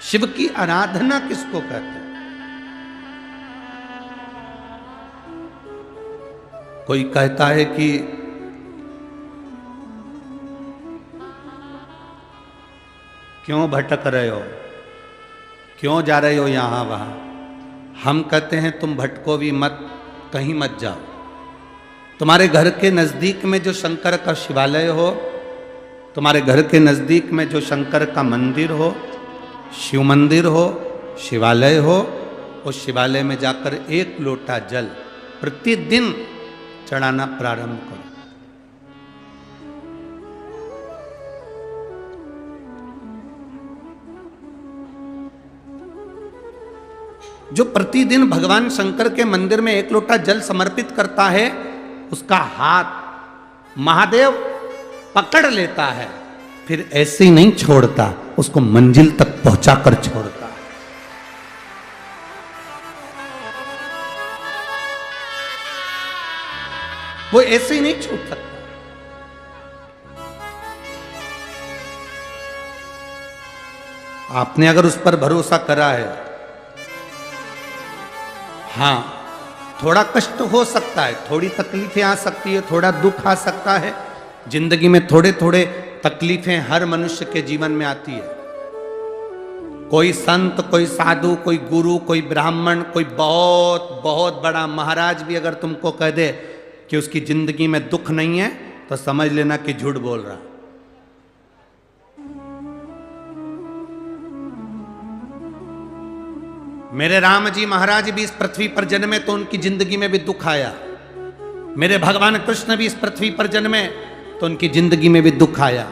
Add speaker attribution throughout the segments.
Speaker 1: शिव की आराधना किसको कहते हैं? कोई कहता है कि क्यों भटक रहे हो, क्यों जा रहे हो यहां वहां। हम कहते हैं तुम भटको भी मत, कहीं मत जाओ। तुम्हारे घर के नजदीक में जो शंकर का शिवालय हो, तुम्हारे घर के नजदीक में जो शंकर का मंदिर हो, शिव मंदिर हो, शिवालय हो, उस शिवालय में जाकर एक लोटा जल प्रतिदिन चढ़ाना प्रारंभ करो। जो प्रतिदिन भगवान शंकर के मंदिर में एक लोटा जल समर्पित करता है, उसका हाथ महादेव पकड़ लेता है, फिर ऐसे ही नहीं छोड़ता, उसको मंजिल तक पहुंचाकर छोड़ता है। वो ऐसे ही नहीं छूट सकता। आपने अगर उस पर भरोसा करा है, हां थोड़ा कष्ट हो सकता है, थोड़ी तकलीफें आ सकती है, थोड़ा दुख आ सकता है, जिंदगी में थोड़े थोड़े तकलीफें हर मनुष्य के जीवन में आती है। कोई संत, कोई साधु, कोई गुरु, कोई ब्राह्मण, कोई बहुत बहुत बड़ा महाराज भी अगर तुमको कह दे कि उसकी जिंदगी में दुख नहीं है, तो समझ लेना कि झूठ बोल रहा। मेरे राम जी महाराज भी इस पृथ्वी पर जन्मे तो उनकी जिंदगी में भी दुख आया। मेरे भगवान कृष्ण भी इस पृथ्वी पर जन्मे तो उनकी जिंदगी में भी दुख आया।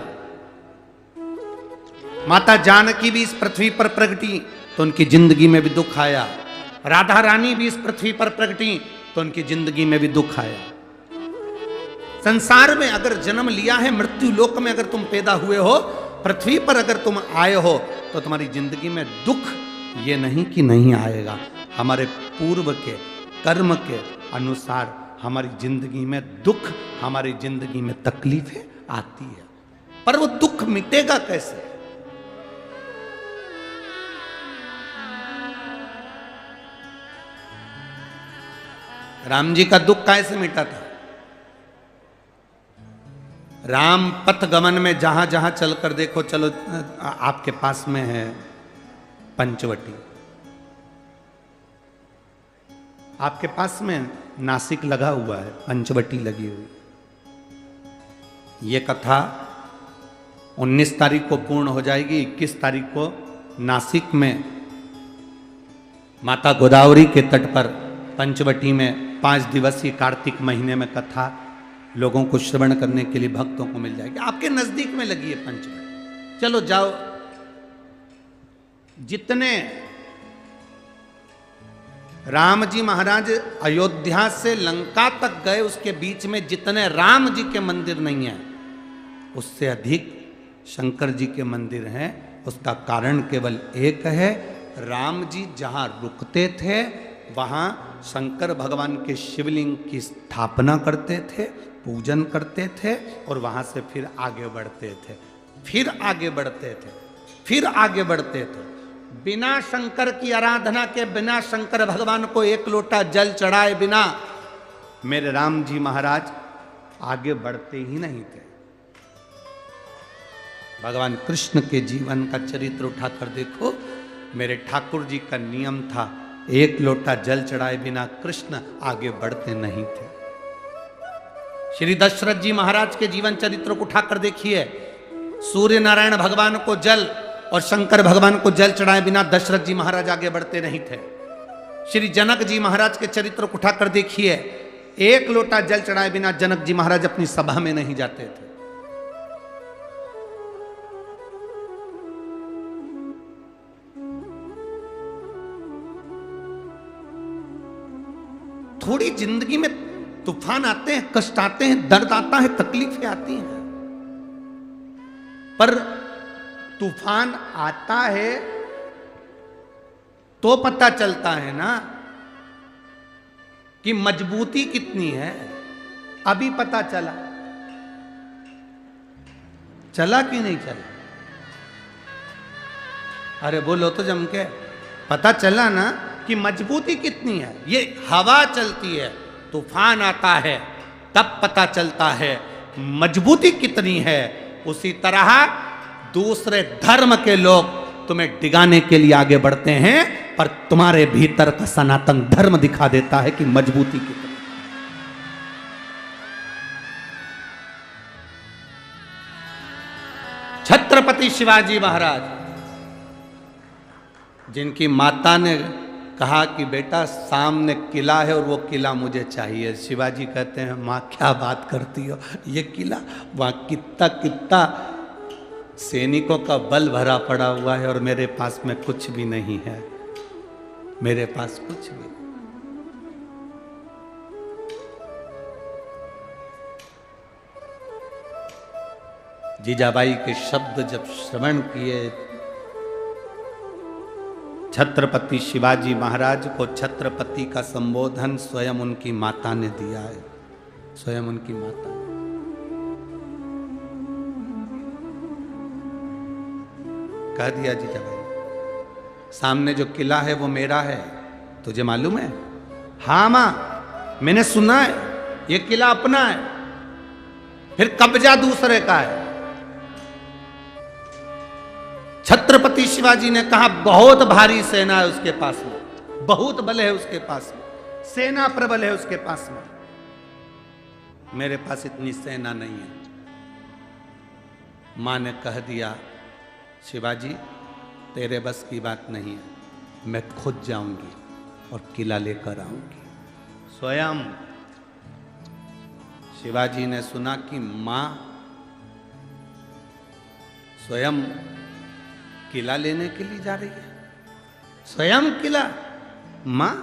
Speaker 1: माता जानकी भी इस पृथ्वी पर प्रगटी तो उनकी जिंदगी में भी दुख आया। राधा रानी भी इस पृथ्वी पर प्रगटी तो उनकी जिंदगी में भी दुख आया। संसार में अगर जन्म लिया है, मृत्यु लोक में अगर तुम पैदा हुए हो, पृथ्वी पर अगर तुम आए हो, तो तुम्हारी जिंदगी में दुख ये नहीं कि नहीं आएगा। हमारे पूर्व के कर्म के अनुसार हमारी जिंदगी में दुख, हमारी जिंदगी में तकलीफें आती है, पर वो दुख मिटेगा कैसे? राम जी का दुख कैसे मिटा था? राम पथ गमन में जहां जहां चलकर देखो, चलो आपके पास में है पंचवटी, आपके पास में नासिक लगा हुआ है, पंचवटी लगी हुई। ये कथा 19 तारीख को पूर्ण हो जाएगी। 21 तारीख को नासिक में माता गोदावरी के तट पर पंचवटी में 5 दिवसीय कार्तिक महीने में कथा लोगों को श्रवण करने के लिए भक्तों को मिल जाएगी। आपके नजदीक में लगी है पंचवटी, चलो जाओ। जितने राम जी महाराज अयोध्या से लंका तक गए, उसके बीच में जितने राम जी के मंदिर नहीं है, उससे अधिक शंकर जी के मंदिर हैं। उसका कारण केवल एक है, राम जी जहां रुकते थे वहां शंकर भगवान के शिवलिंग की स्थापना करते थे, पूजन करते थे, और वहां से फिर आगे बढ़ते थे, फिर आगे बढ़ते थे, फिर आगे बढ़ते थे। बिना शंकर की आराधना के, बिना शंकर भगवान को एक लोटा जल चढ़ाए बिना मेरे राम जी महाराज आगे बढ़ते ही नहीं थे। भगवान कृष्ण के जीवन का चरित्र उठाकर देखो, मेरे ठाकुर जी का नियम था, एक लोटा जल चढ़ाए बिना कृष्ण आगे बढ़ते नहीं थे। श्री दशरथ जी महाराज के जीवन चरित्र को उठाकर देखिए, सूर्य नारायण भगवान को जल और शंकर भगवान को जल चढ़ाए बिना दशरथ जी महाराज आगे बढ़ते नहीं थे। श्री जनक जी महाराज के चरित्र को उठाकर देखिए, एक लोटा जल चढ़ाए बिना जनक जी महाराज अपनी सभा में नहीं जाते थे। थोड़ी जिंदगी में तूफान आते हैं, कष्ट आते हैं, दर्द आता है, तकलीफें आती हैं, पर तूफान आता है तो पता चलता है ना कि मजबूती कितनी है। अभी पता चला, चला कि नहीं चला? अरे बोलो तो जम के। पता चला ना कि मजबूती कितनी है। ये हवा चलती है, तूफान आता है, तब पता चलता है मजबूती कितनी है। उसी तरह दूसरे धर्म के लोग तुम्हें डिगाने के लिए आगे बढ़ते हैं, पर तुम्हारे भीतर का सनातन धर्म दिखा देता है कि मजबूती कितनी। छत्रपति शिवाजी महाराज, जिनकी माता ने कहा कि बेटा सामने किला है और वो किला मुझे चाहिए। शिवाजी कहते हैं माँ क्या बात करती हो, ये किला वहाँ कितना कितना सैनिकों का बल भरा पड़ा हुआ है और मेरे पास में कुछ भी नहीं है, मेरे पास कुछ भी नहीं। जीजाबाई के शब्द जब श्रवण किए, छत्रपति शिवाजी महाराज को छत्रपति का संबोधन स्वयं उनकी माता ने दिया है, स्वयं उनकी माता ने। कह दिया जीजाबाई, सामने जो किला है वो मेरा है, तुझे मालूम है? हाँ मां, मैंने सुना है, ये किला अपना है, फिर कब्जा दूसरे का है। छत्रपति शिवाजी ने कहा बहुत भारी सेना है उसके पास में, बहुत बल है उसके पास में, सेना प्रबल है उसके पास में, मेरे पास इतनी सेना नहीं है। मां ने कह दिया शिवाजी तेरे बस की बात नहीं है, मैं खुद जाऊंगी और किला लेकर आऊंगी। स्वयं शिवाजी ने सुना कि मां स्वयं किला लेने के लिए जा रही है, स्वयं किला। मां